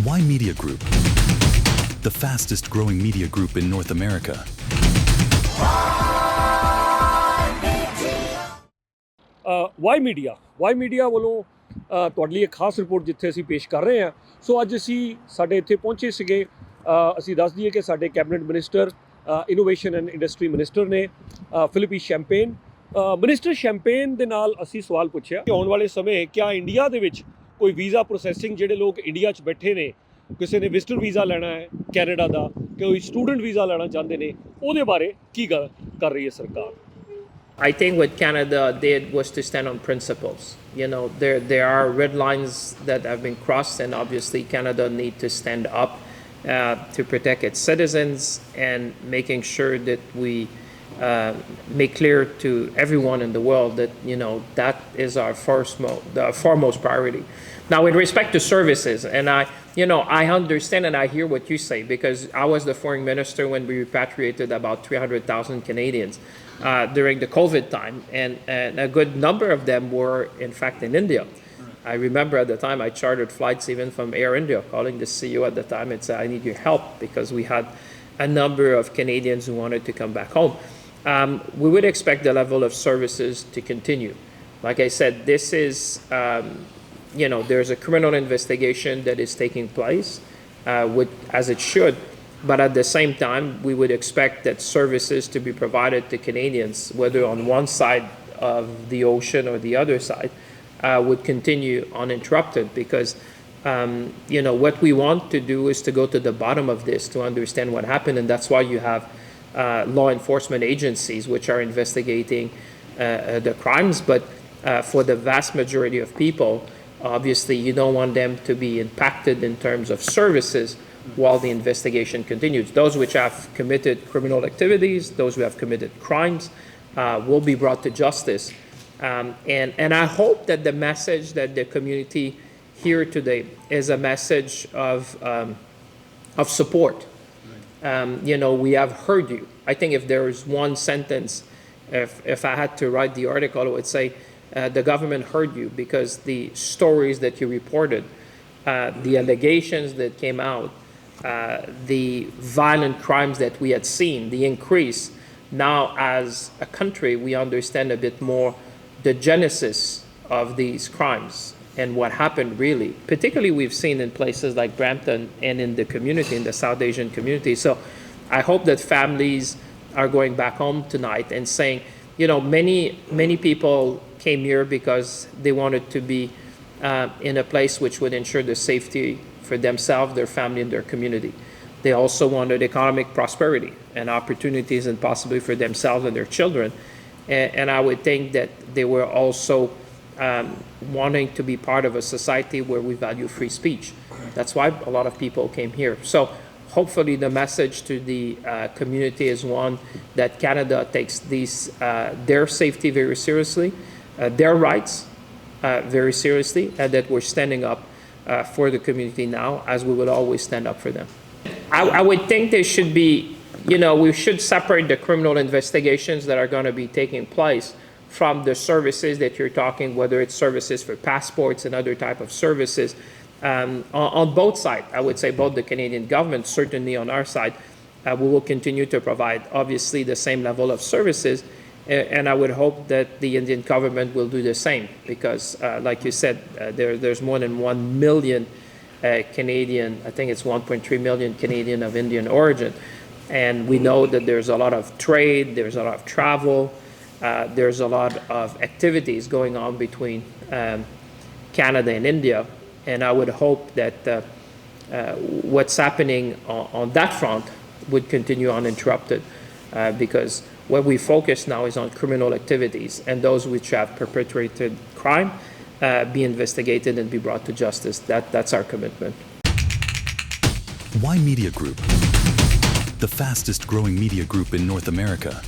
Ymedia Group, the fastest growing media group in North America. Ymedia ਵੱਲੋਂ ਤੁਹਾਡੇ ਲਈ ਇੱਕ ਖਾਸ ਰਿਪੋਰਟ ਜਿੱਥੇ ਅਸੀਂ ਪੇਸ਼ ਕਰ ਰਹੇ ਹਾਂ। ਸੋ ਅੱਜ ਅਸੀਂ ਸਾਡੇ ਇੱਥੇ ਪਹੁੰਚੇ ਸੀਗੇ। ਅਸੀਂ ਦੱਸ ਦਈਏ ਕਿ ਸਾਡੇ cabinet minister innovation and industry minister ਨੇ ਫਿਲਿਪ ਸ਼ੈਂਪੇਨ। ਮਿਨਿਸਟਰ ਸ਼ੈਂਪੇਨ ਦੇ ਨਾਲ ਅਸੀਂ ਸਵਾਲ ਪੁੱਛਿਆ ਕਿ ਆਉਣ ਵਾਲੇ ਸਮੇਂ ਕਿਆ ਇੰਡੀਆ ਦੇ ਵਿੱਚ ਕੋਈ ਵੀਜ਼ਾ ਪ੍ਰੋਸੈਸਿੰਗ ਜਿਹੜੇ ਲੋਕ ਇੰਡੀਆ 'ਚ ਬੈਠੇ ਨੇ, ਕਿਸੇ ਨੇ ਵਿਜ਼ਟਰ ਵੀਜ਼ਾ ਲੈਣਾ ਹੈ ਕੈਨੇਡਾ ਦਾ, ਕੋਈ ਸਟੂਡੈਂਟ ਵੀਜ਼ਾ ਲੈਣਾ ਚਾਹੁੰਦੇ ਨੇ, ਉਹਦੇ ਬਾਰੇ ਕੀ ਗੱਲ ਕਰ ਰਹੀ ਹੈ ਸਰਕਾਰ? I think what Canada did was to stand on principles. You know, there are red lines that have been crossed, and obviously Canada need to stand up to protect its citizens and making sure that we make clear to everyone in the world that, you know, that is our foremost priority. Now, with respect to services, and I understand and I hear what you say, because I was the foreign minister when we repatriated about 300,000 Canadians during the COVID time, and a good number of them were, in fact, in India. I remember at the time I chartered flights even from Air India, calling the CEO at the time and said, I need your help, because we had a number of Canadians who wanted to come back home. We would expect the level of services to continue. Like I said, this is, there's a criminal investigation that is taking place, as it should. But at the same time, we would expect that services to be provided to Canadians, whether on one side of the ocean or the other side, would continue uninterrupted, because what we want to do is to go to the bottom of this, to understand what happened, and that's why you have law enforcement agencies which are investigating the crimes. But for the vast majority of people, obviously you don't want them to be impacted in terms of services while the investigation continues. Those which have committed criminal activities, those who have committed crimes, will be brought to justice. And I hope that the message that the community here today is a message of support. We have heard you. I think if there is one sentence, if I had to write the article, I would say the government heard you, because the stories that you reported, the allegations that came out, the violent crimes that we had seen, the increase. Now, as a country, we understand a bit more the genesis of these crimes and what happened really. Particularly, we've seen in places like Brampton and in the community, in the South Asian community. So I hope that families are going back home tonight and saying, many people came here because they wanted to be in a place which would ensure the safety for themselves, their family, and their community. They also wanted economic prosperity and opportunities, and possibly for themselves and their children. And I would think that they were also wanting to be part of a society where we value free speech. That's why a lot of people came here. So hopefully the message to the community is one that Canada takes their safety very seriously, their rights very seriously, and that we're standing up for the community now, as we will always stand up for them. I would think there should be, we should separate the criminal investigations that are going to be taking place from the services that you're talking, whether it's services for passports and other type of services. On both sides, I would say both the Canadian government, certainly on our side, we will continue to provide, obviously, the same level of services. And I would hope that the Indian government will do the same, because, like you said, there's more than 1 million Canadian, I think it's 1.3 million Canadian of Indian origin. And we know that there's a lot of trade, there's a lot of travel, there's a lot of activities going on between Canada and India. And I would hope that what's happening on that front would continue uninterrupted, because what we focus now is on criminal activities, and those which have perpetrated crime be investigated and be brought to justice. That's our commitment. Ymedia Group, the fastest growing media group in North America.